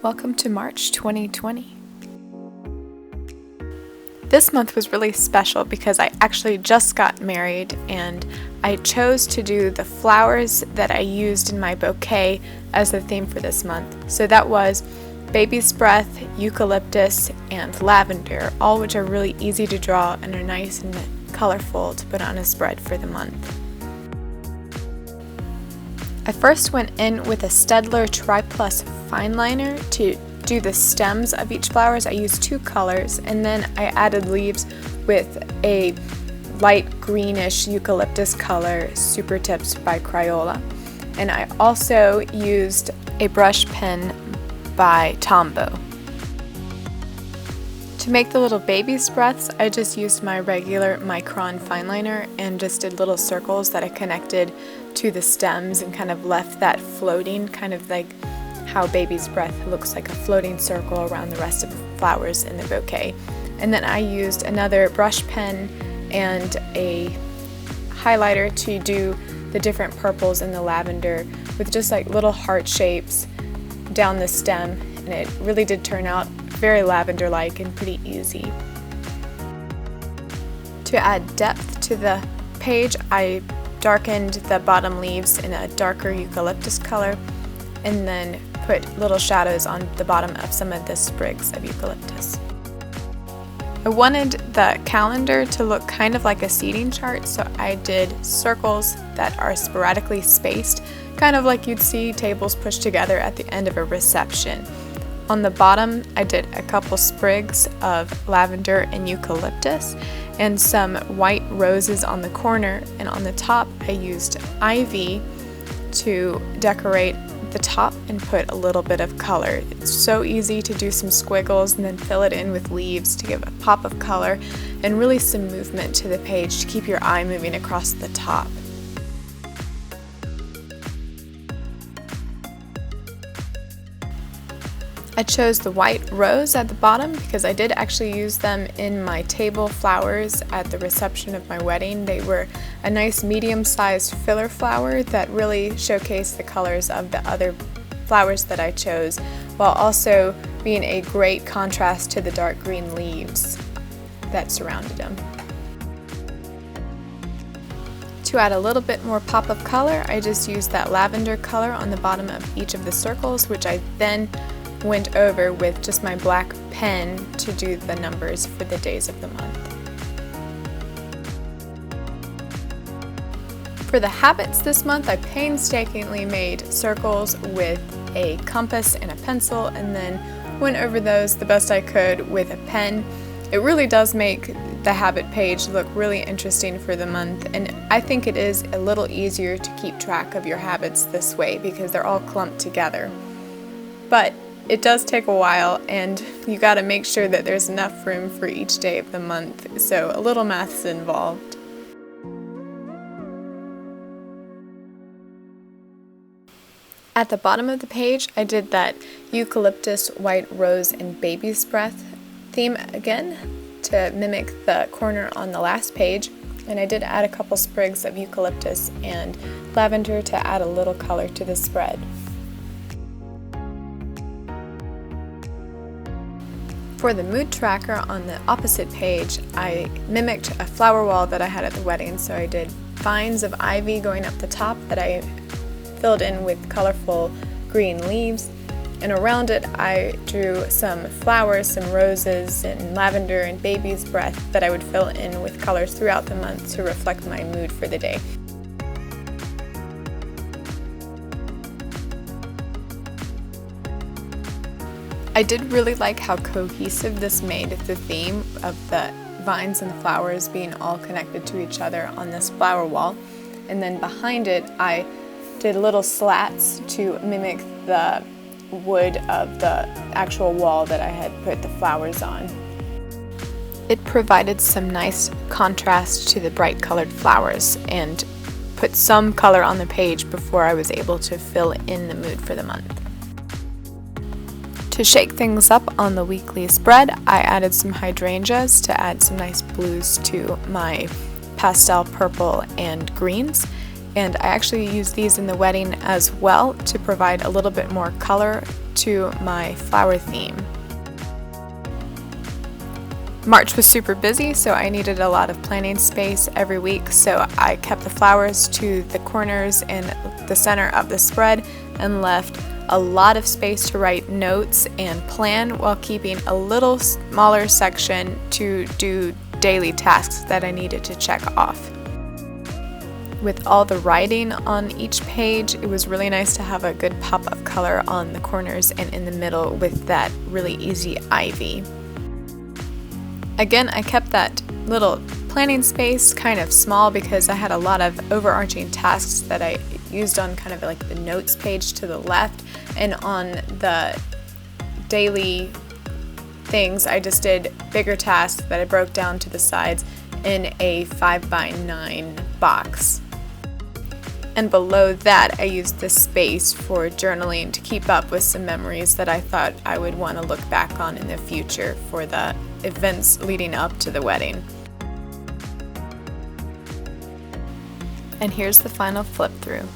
Welcome to March 2020. This month was really special because I actually just got married and I chose to do the flowers that I used in my bouquet as the theme for this month. So that was baby's breath, eucalyptus, and lavender, all which are really easy to draw and are nice and colorful to put on a spread for the month. I first went in with a Staedler Triplus Fineliner to do the stems of each flowers. I used two colors, and then I added leaves with a light greenish eucalyptus color, Supertips by Crayola. And I also used a brush pen by Tombow. To make the little baby's breaths, I just used my regular Micron Fineliner and just did little circles that I connected to the stems and kind of left that floating, kind of like how baby's breath looks like a floating circle around the rest of the flowers in the bouquet. And then I used another brush pen and a highlighter to do the different purples and the lavender with just like little heart shapes down the stem, and it really did turn out very lavender-like and pretty easy. To add depth to the page, I darkened the bottom leaves in a darker eucalyptus color and then put little shadows on the bottom of some of the sprigs of eucalyptus. I wanted the calendar to look kind of like a seating chart, so I did circles that are sporadically spaced, kind of like you'd see tables pushed together at the end of a reception. On the bottom, I did a couple sprigs of lavender and eucalyptus and some white roses on the corner, and on the top I used ivy to decorate the top and put a little bit of color. It's so easy to do some squiggles and then fill it in with leaves to give a pop of color and really some movement to the page to keep your eye moving across the top. I chose the white rose at the bottom because I did actually use them in my table flowers at the reception of my wedding. They were a nice medium-sized filler flower that really showcased the colors of the other flowers that I chose, while also being a great contrast to the dark green leaves that surrounded them. To add a little bit more pop of color, I just used that lavender color on the bottom of each of the circles, which I then went over with just my black pen to do the numbers for the days of the month. For the habits this month, I painstakingly made circles with a compass and a pencil and then went over those the best I could with a pen. It really does make the habit page look really interesting for the month, and I think it is a little easier to keep track of your habits this way because they're all clumped together. But it does take a while, and you gotta make sure that there's enough room for each day of the month, so a little math's involved. At the bottom of the page, I did that eucalyptus, white rose, and baby's breath theme again to mimic the corner on the last page, and I did add a couple sprigs of eucalyptus and lavender to add a little color to the spread. For the mood tracker on the opposite page, I mimicked a flower wall that I had at the wedding, so I did vines of ivy going up the top that I filled in with colorful green leaves, and around it I drew some flowers, some roses and lavender and baby's breath that I would fill in with colors throughout the month to reflect my mood for the day. I did really like how cohesive this made the theme of the vines and the flowers being all connected to each other on this flower wall. And then behind it, I did little slats to mimic the wood of the actual wall that I had put the flowers on. It provided some nice contrast to the bright colored flowers and put some color on the page before I was able to fill in the mood for the month. To shake things up on the weekly spread, I added some hydrangeas to add some nice blues to my pastel purple and greens, and I actually used these in the wedding as well to provide a little bit more color to my flower theme. March was super busy, so I needed a lot of planning space every week, so I kept the flowers to the corners and the center of the spread and left a lot of space to write notes and plan while keeping a little smaller section to do daily tasks that I needed to check off. With all the writing on each page, it was really nice to have a good pop of color on the corners and in the middle with that really easy ivy. Again, I kept that little planning space kind of small because I had a lot of overarching tasks that I used on kind of like the notes page to the left, and on the daily things I just did bigger tasks that I broke down to the sides in a 5x9 box. And below that I used this space for journaling to keep up with some memories that I thought I would want to look back on in the future for the events leading up to the wedding. And here's the final flip through.